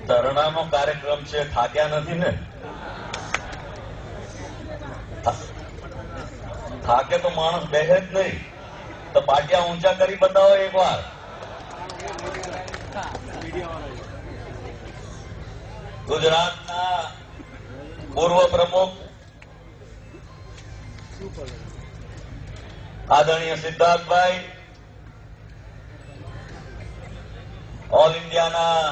ધરણાનો કાર્યક્રમ છે, થાક્યા નથી ને? થાકે તો માણસ બેસે જ નહીં. તો પાટિયા ઊંચા કરી બતાવો એકવાર. ગુજરાતના પૂર્વ પ્રમુખ આદરણીય સિદ્ધાર્થભાઈ, ઓલ ઇન્ડિયાના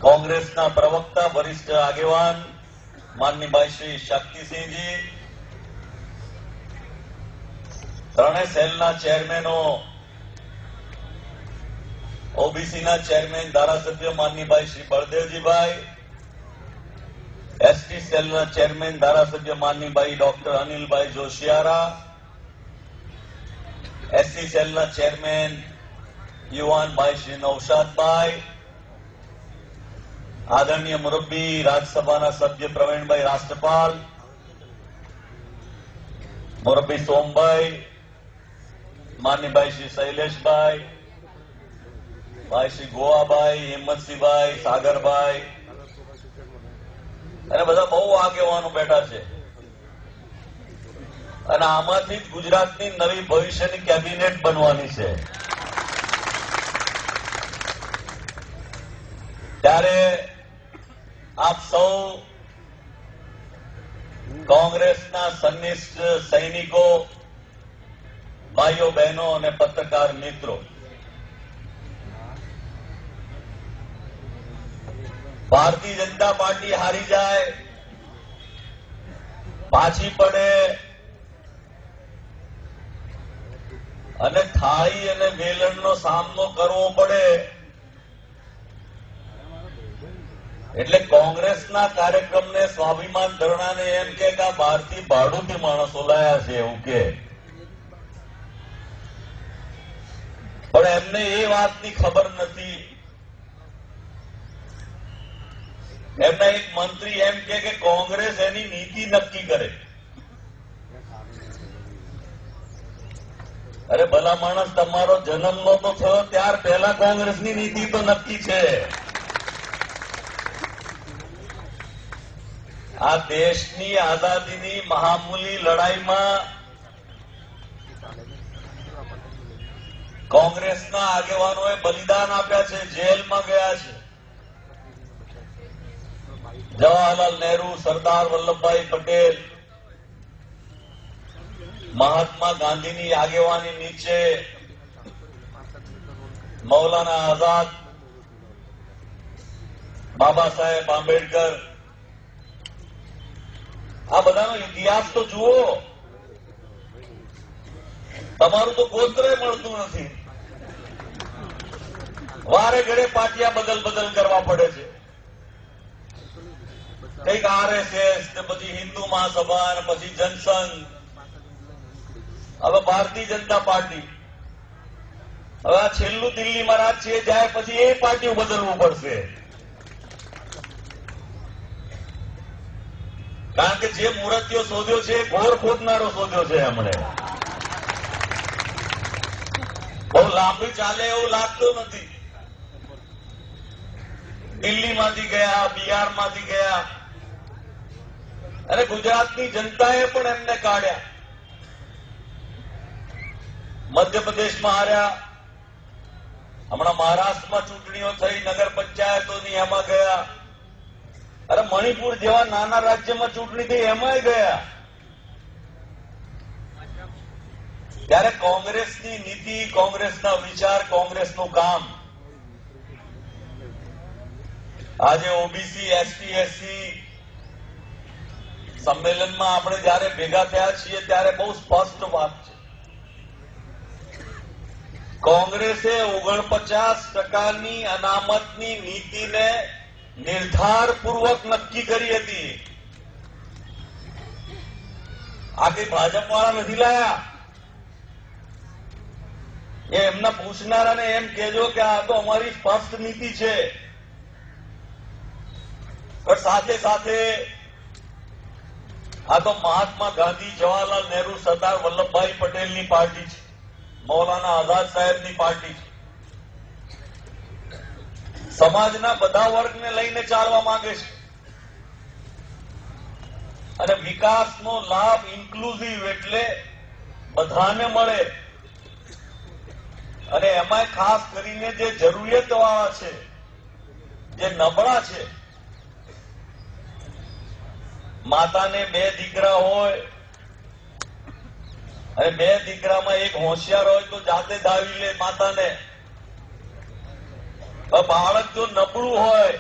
કોંગ્રેસના પ્રવક્તા વરિષ્ઠ આગેવાન માનનીય ભાઈ શ્રી શક્તિસિંહજી, ત્રણેય સેલના ચેરમેનો, ઓબીસીના ચેરમેન ધારાસભ્ય માનનીય ભાઈ શ્રી બળદેવજીભાઈ, એસટી સેલના ચેરમેન ધારાસભ્ય માનનીય ભાઈ ડોક્ટર અનિલભાઈ જોશિયારા, એસસી સેલના ચેરમેન યુવાન ભાઈ શ્રી નૌશાદભાઈ, આદરણીય મુરબ્બી રાજ્યસભાના સભ્ય પ્રવીણભાઈ રાષ્ટ્રપાલ, મુરબ્બી સોમભાઈ, માનનીય ભાઈ શ્રી શૈલેષભાઈ, ભાઈ શ્રી ગોવાભાઈ, હિંમતસિંહભાઈ, સાગરભાઈ અને બધા બહુ આગેવાનો બેઠા છે. અને આમાંથી જ ગુજરાતની નવી ભવિષ્યની કેબિનેટ બનવાની છે. ત્યારે આપ સૌ કોંગ્રેસના સન્નિષ્ઠ સૈનિકો, ભાઈઓ બહેનો અને પત્રકાર મિત્રો, ભારતીય જનતા પાર્ટી હારી જાય, પાછી પડે અને થાળી અને વેલણનો સામનો કરવો પડે એટલે કોંગ્રેસના કાર્યક્રમને, સ્વાભિમાન ધરણાને એમ કે આ બહારથી ભાડુથી માણસો લાયા છે એવું કે. પણ એમને એ વાતની ખબર નથી. એમના એક મંત્રી એમ કે કોંગ્રેસ એની નીતિ નક્કી કરે. અરે ભલા માણસ, તમારો જન્મ નહોતો થયો ત્યાર પહેલા કોંગ્રેસની નીતિ તો નક્કી છે. આ દેશની આઝાદીની મહામૂલી લડાઈમાં કોંગ્રેસના આગેવાનોએ બલિદાન આપ્યા છે, જેલમાં ગયા છે. જવાહરલાલ નહેરુ, સરદાર વલ્લભભાઈ પટેલ, મહાત્મા ગાંધીની આગેવાની નીચે મૌલાના આઝાદ, બાબા સાહેબ આંબેડકર, આ બધાનો ઇતિહાસ તો જુઓ. તમારું તો ગોત્રય મળતું નથી. વારે ઘડે પાટિયા બદલ કરવા પડે છે. કઈક આરએસએસ ને પછી હિન્દુ મહાસભા અને પછી જનસંઘ, હવે ભારતીય જનતા પાર્ટી. હવે આ છેલ્લું દિલ્હીમાં રાજ છે, જાય પછી એ પાર્ટીઓ બદલવું પડશે. કારણ કે જે મૂર્તિઓ શોધ્યો છે, ઘોર ખોદનારો શોધ્યો છે એમણે. બહુ લાંબી ચાલે એવું લાગતું નથી. દિલ્હીમાંથી ગયા, બિહારમાંથી ગયા અને ગુજરાતની જનતાએ પણ એમને કાઢ્યા. મધ્યપ્રદેશમાં હાર્યા, હમણાં મહારાષ્ટ્રમાં ચૂંટણીઓ થઈ, નગર પંચાયતોની એમાં ગયા. અરે મણિપુર જેવા નાના રાજ્યમાં ચૂંટણી થઈ, એમાંય ગયા. ત્યારે કોંગ્રેસની નીતિ, કોંગ્રેસના વિચાર, કોંગ્રેસનું કામ આજે ઓબીસી, એસટી, એસસી સંમેલનમાં આપણે જયારે ભેગા થયા છીએ ત્યારે બહુ સ્પષ્ટ વાત છે. કોંગ્રેસે 49% અનામતની નીતિને નિર્ધારપૂર્વક નક્કી કરી હતી. આ કઈ ભાજપ વાળા નથી લાયા. એમના પૂછનારાને એમ કહેજો કે આ તો અમારી સ્પષ્ટ નીતિ છે. પણ સાથે સાથે આ તો મહાત્મા ગાંધી, જવાહરલાલ નહેરુ, સરદાર વલ્લભભાઈ પટેલની પાર્ટી છે, મૌલાના આઝાદ સાહેબની પાર્ટી છે. સમાજના બધા વર્ગને લઈને ચાલવા માંગે છે અને વિકાસનો લાભ ઇન્ક્લુઝિવ એટલે બધાને મળે અને એમાં ખાસ કરીને જે જરૂરિયાતવાળા છે, જે નબળા છે, માતાને 2 દીકરા હોય અને 2 દીકરામાં એક હોશિયાર હોય તો જાતે દાવી લે માતાને. બાળક જો નબળું હોય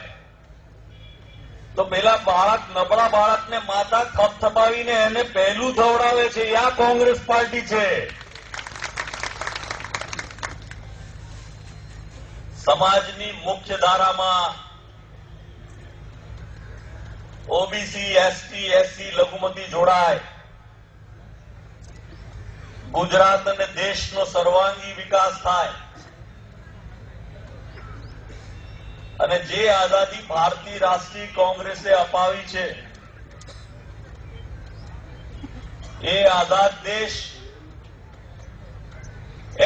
તો પેલા નબળા બાળકને માતા થપથપાવીને એને પહેલું ધવડાવે છે. આ કોંગ્રેસ પાર્ટી છે. સમાજની મુખ્ય ધારામાં ઓબીસી, એસટી, એસસી, લઘુમતી જોડાય. ગુજરાત અને દેશનો સર્વાંગી વિકાસ થાય અને જે આઝાદી ભારતીય રાષ્ટ્રીય કોંગ્રેસે અપાવી છે એ આઝાદ દેશ,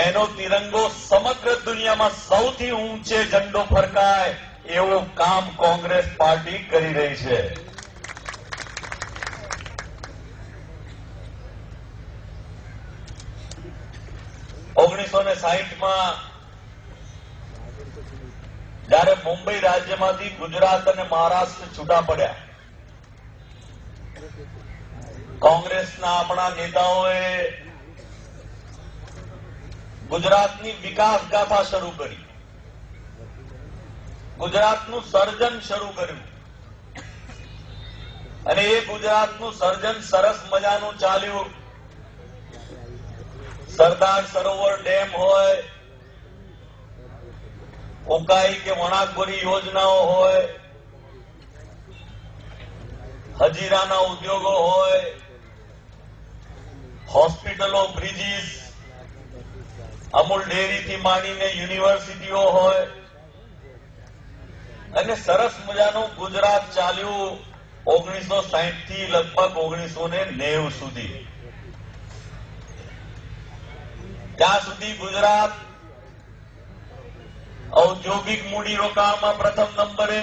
એનો તિરંગો સમગ્ર દુનિયામાં સૌથી ઊંચે ઝંડો ફરકાય એવું કામ કોંગ્રેસ પાર્ટી કરી રહી છે. માં જયારે મુંબઈ રાજ્યમાંથી ગુજરાત અને મહારાષ્ટ્ર છૂટા પડ્યા, કોંગ્રેસના આપણા નેતાઓએ ગુજરાતની વિકાસ ગાથા શરૂ કરી, ગુજરાતનું સર્જન શરૂ કર્યું અને એ ગુજરાતનું સર્જન સરસ મજાનું ચાલ્યું. સરદાર સરોવર ડેમ હોય, ઉકાઈ કે વણાકબરી યોજનાઓ હોય, હજીરાના ઉદ્યોગો હોય, હોસ્પિટલો, બ્રિજીસ, અમૂલ ડેરીથી માંડીને યુનિવર્સિટીઓ હોય અને સરસ મજાનું ગુજરાત ચાલ્યું 1960 થી લગભગ 1990 સુધી. ત્યાં સુધી ગુજરાત ઔદ્યોગિક મૂડીરોકાણમાં પ્રથમ નંબરે,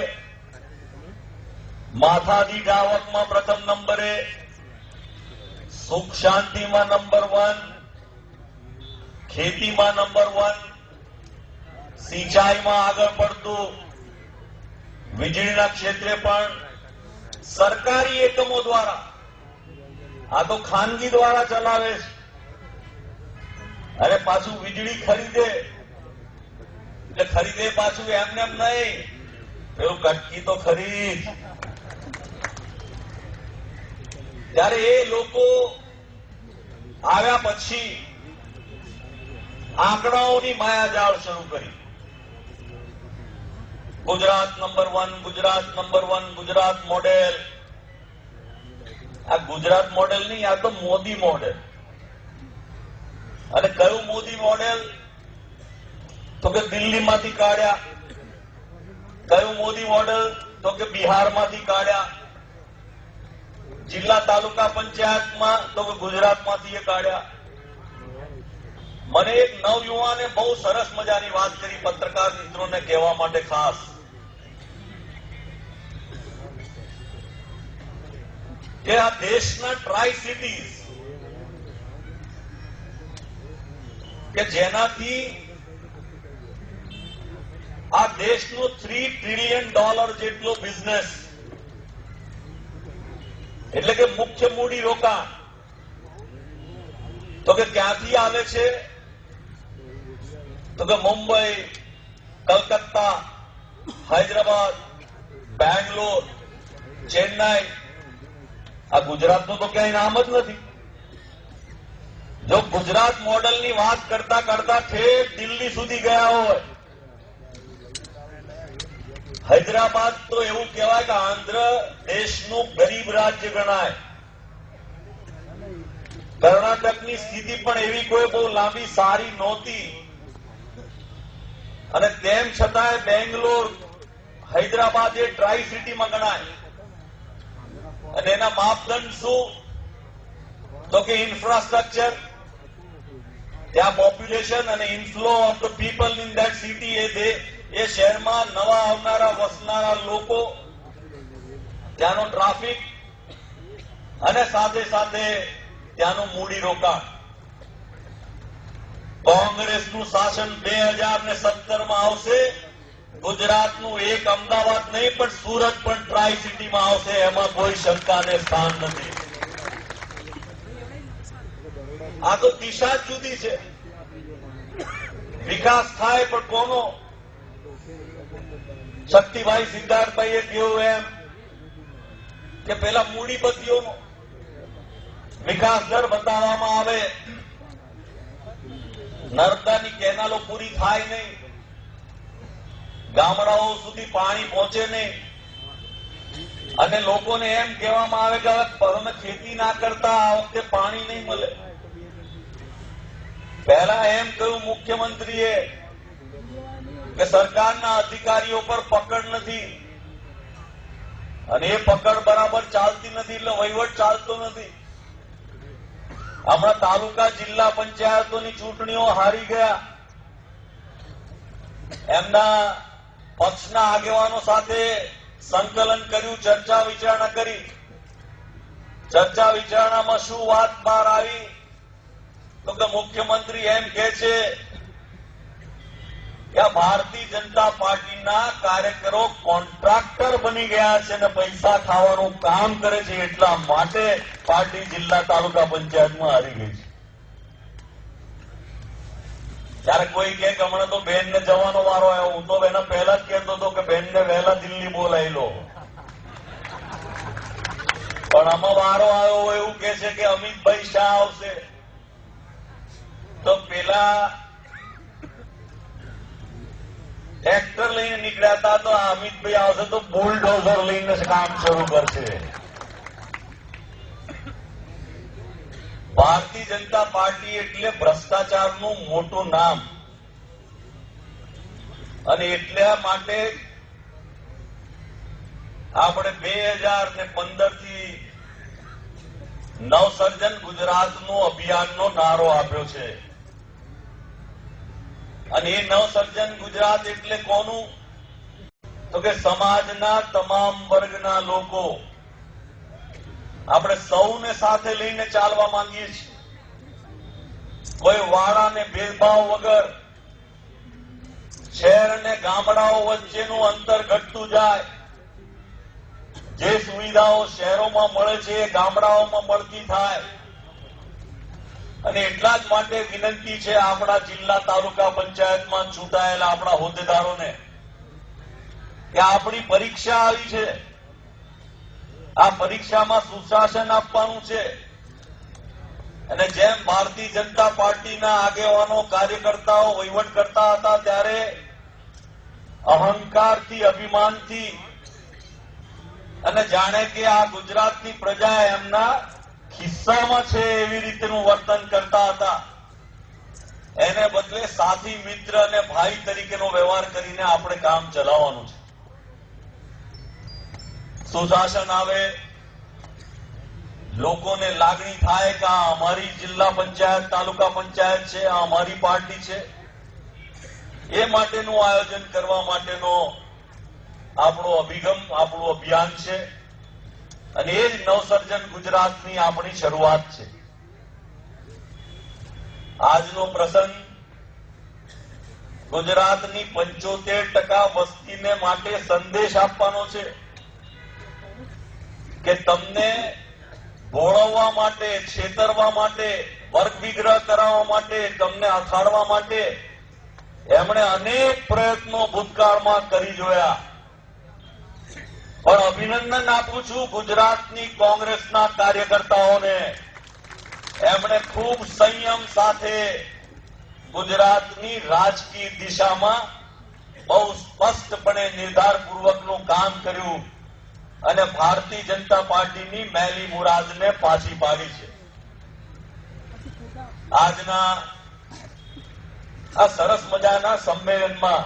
માથાદીઠ આવકમાં પ્રથમ નંબરે, સુખ શાંતિમાં નંબર 1, ખેતીમાં નંબર 1, સિંચાઈમાં આગળ પડતું, વીજળીના ક્ષેત્રે પણ સરકારી એકમો દ્વારા, આ તો ખાનગી દ્વારા ચલાવે છે અને પાછું વીજળી ખરીદે એટલે ખરીદે પાછું એમને એમ નહીં, પેલું કટકી તો ખરીદ. ત્યારે એ લોકો આવ્યા પછી આંકડાઓની માયાજાળ શરૂ કરી. Gujarat number 1, Gujarat number 1, Gujarat model. આ ગુજરાત મોડેલ નહીં, આ તો મોદી મોડેલ. અને કયું મોદી મોડેલ? તો કે દિલ્હીમાંથી કાઢ્યા. કયું મોદી મોડેલ? તો કે બિહારમાંથી કાઢ્યા. જિલ્લા તાલુકા પંચાયતમાં તો કે ગુજરાતમાંથી એ કાઢ્યા. મને એક નવયુવાને બહુ સરસ મજાની વાત કરી, પત્રકાર મિત્રોને કહેવા માટે ખાસ, કે આ દેશના ટ્રાય સિટીઝ કે જેનાથી આ દેશનું $3 ટ્રિલિયન જેટલો બિઝનેસ, એટલે કે મુખ્ય મૂડી રોકાણ, તો કે ક્યાંથી આવે છે? તો કે મુંબઈ, કલકત્તા, હૈદરાબાદ, બેંગ્લોર, ચેન્નાઈ. આ ગુજરાતનું તો ક્યાંય નામ જ નથી. જો ગુજરાત મોડલની વાત કરતા કરતા ઠેર દિલ્હી સુધી ગયા હોય, હૈદરાબાદ તો એવું કહેવાય કે આંધ્ર દેશનું ગરીબ રાજ્ય ગણાય. કર્ણાટકની સ્થિતિ પણ એવી કોઈ બહુ લાંબી સારી નહોતી અને તેમ છતાંય બેંગ્લોર, હૈદરાબાદ એ ટ્રાય સિટીમાં ગણાય. અને એના માપદંડ શું? તો કે ઇન્ફ્રાસ્ટ્રક્ચર, ત્યાં પોપ્યુલેશન અને inflow of the people in that city એ એ શહેરમાં નવા આવનારા વસનારા લોકો, ત્યાંનો ટ્રાફિક અને સાથે સાથે ત્યાંનું મૂડી રોકાણ. કોંગ્રેસનું શાસન 2017માં આવશે. ગુજરાતનું એક અમદાવાદ નહીં પણ સુરત પણ ટ્રાય સિટીમાં આવશે, એમાં કોઈ શંકાને સ્થાન નથી. આ તો દિશા જ જુદી છે. વિકાસ થાય પણ કોનો? શક્તિભાઈ સિદ્ધાર્થભાઈએ કહ્યું એમ કે પેલા મૂડીપતિઓનો વિકાસ દર બતાવવામાં આવે. નર્મદાની કેનાલો પૂરી થાય નહીં, ગામડાઓ સુધી પાણી પહોંચે નહીં, અને લોકોને એમ કહેવામાં આવે કે હવે તમે ખેતી ના કરતા, આ વખતે પાણી નહીં મળે. પહેલા એમ કહ્યું મુખ્યમંત્રીએ કે સરકારના અધિકારીઓ પર પકડ નથી, અને એ પકડ બરાબર ચાલતી નથી, એટલે વહીવટ ચાલતો નથી. હમણાં તાલુકા જિલ્લા પંચાયતોની ચૂંટણીઓ હારી ગયા. એમના પક્ષના આગેવાનો સાથે સંકલન કર્યું, ચર્ચા વિચારણા કરી. ચર્ચા વિચારણામાં શું વાત બહાર આવી? તો કે મુખ્યમંત્રી એમ કહે છે કે આ ભારતીય જનતા પાર્ટીના કાર્યકરો કોન્ટ્રાક્ટર બની ગયા છે અને પૈસા ખાવાનું કામ કરે છે, એટલા માટે પાર્ટી જિલ્લા તાલુકા પંચાયતમાં હારી ગઈ છે. ત્યારે કોઈ કે હમણાં તો બેનને જવાનો વારો આવ્યો. હું તો એના પહેલા જ કહેતો હતો કે બેનને વહેલા દિલ્હી બોલાવી લો, પણ આમાં વારો આવ્યો એવું કે છે કે અમિતભાઈ શાહ આવશે. તો પેલા ટ્રેક્ટર લઈને નીકળ્યા હતા, તો અમિતભાઈ આવશે તો બુલડોઝર લઈને કામ શરૂ કરશે. ભારતીય જનતા પાર્ટી એટલે ભ્રષ્ટાચારનું મોટું નામ, અને એટલા માટે આપણે 2015 થી નવસર્જન ગુજરાતનું અભિયાનનો નારો આપ્યો છે. અને એ નવસર્જન ગુજરાત એટલે કોનું? તો કે સમાજના તમામ વર્ગના લોકો. આપણે સૌને સાથે લઈને ચાલવા માંગીએ છીએ. કોઈ વાળાને ભેદભાવ વગર શહેર અને ગામડાઓ વચ્ચેનું અંતર ઘટતું જાય. જે સુવિધાઓ શહેરોમાં મળે છે એ ગામડાઓમાં મળતી થાય. અને એટલા જ માટે વિનંતી છે આપણા જિલ્લા તાલુકા પંચાયતમાં ચૂંટાયેલા આપણા હોદ્દેદારોને કે આપણી પરીક્ષા આવી છે. આ પરીક્ષામાં સુશાસન આપવાનું છે. અને જેમ ભારતીય જનતા પાર્ટીના આગેવાનો, કાર્યકર્તાઓ વહીવટ કરતા હતા, ત્યારે અહંકારથી, અભિમાનથી, અને જાણે કે આ ગુજરાતની પ્રજા એમના ખિસ્સામાં છે એવી રીતેનું વર્તન કરતા હતા. એને બદલે સાથી, મિત્ર અને ભાઈ તરીકેનો વ્યવહાર કરીને આપણે કામ ચલાવવાનું છે. સુશાસન આવે, લોકોને લાગણી થાય કે આ અમારી જિલ્લા પંચાયત, તાલુકા પંચાયત છે, આ અમારી પાર્ટી છે. એ માટેનું આયોજન કરવા માટેનો આપણો અભિગમ, આપણું અભિયાન છે. અને એ જ નવસર્જન ગુજરાતની આપણી શરૂઆત છે. આજનો પ્રસંગ ગુજરાતની 75% વસ્તીને માટે સંદેશ આપવાનો છે કે તમને ભોળવવા માટે, છેતરવા માટે, વર્ગ વિગ્રહ કરાવવા માટે, તમને અથાડવા માટે એમણે અનેક પ્રયત્નો ભૂતકાળમાં કરી જોયા. પણ અભિનંદન આપું છું ગુજરાતની કોંગ્રેસના કાર્યકર્તાઓને. એમણે ખૂબ સંયમ સાથે ગુજરાતની રાજકીય દિશામાં બહુ સ્પષ્ટપણે નિર્ધારપૂર્વકનું કામ કર્યું અને ભારતીય જનતા પાર્ટીની મેલી મુરાદને પાછી પાડી છે. આજના આ સરસ મજાના સંમેલનમાં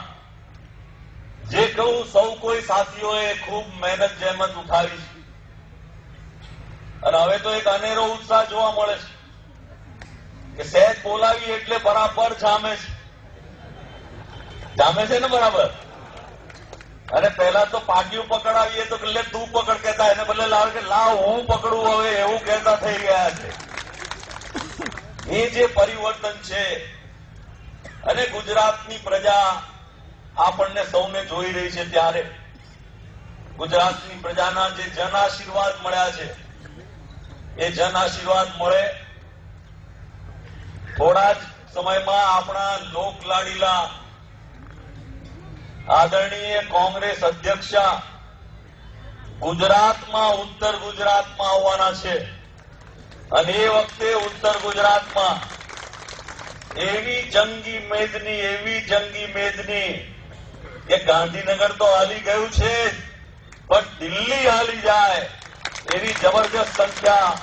જે કહું, સૌ કોઈ સાથીઓએ ખૂબ મહેનત જહેમત ઉઠાવી છે. અને હવે તો એક અનેરો ઉત્સાહ જોવા મળે છે કે સહેજ બોલાવી એટલે બરાબર જામે છે. જામે છે ને બરાબર? અને પહેલા તો પાટિયું પકડાવીએ તો એટલે તું પકડ કહેતા, એને બદલે લાવ કે લાવ હું પકડું હવે એવું કહેતા થઈ ગયા છે. એ જે પરિવર્તન છે અને ગુજરાતની પ્રજા આપણને સૌને જોઈ રહી છે, ત્યારે ગુજરાતની પ્રજાના જે જન આશીર્વાદ મળ્યા છે એ જન આશીર્વાદ મળે. થોડા જ સમયમાં આપણા લોકલાડીલા આદરણીય કોંગ્રેસ અધ્યક્ષા ગુજરાતમાં ઉત્તર ગુજરાતમાં આવવાના છે અને એ વખતે ઉત્તર ગુજરાતમાં એવી જંગી મેદની કે ગાંધીનગર તો હાલી ગયું છે પણ દિલ્હી હાલી જાય એવી જબરજસ્ત સંખ્યા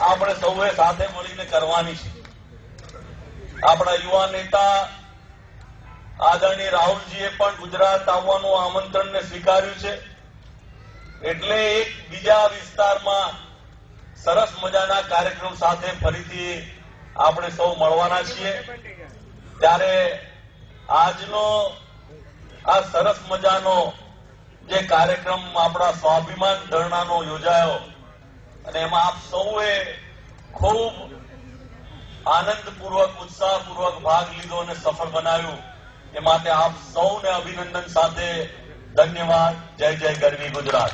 આપણે સૌએ સાથે મળીને કરવાની છે. આપણા યુવા નેતા આદરણીય રાહુલજીએ પણ ગુજરાત આવવાનું આમંત્રણને સ્વીકાર્યું છે. એટલે એક બીજા વિસ્તારમાં સરસ મજાના કાર્યક્રમ સાથે ફરીથી આપણે સૌ મળવાના છીએ. ત્યારે આજનો આ સરસ મજાનો જે કાર્યક્રમ આપણા સ્વાભિમાન ધરણાનો યોજાયો અને એમાં આપ સૌએ ખૂબ આનંદપૂર્વક ઉત્સાહપૂર્વક ભાગ લીધો અને સફળ બનાવ્યું એ માટે આપ સૌને અભિનંદન સાથે ધન્યવાદ. જય જય ગરવી ગુજરાત.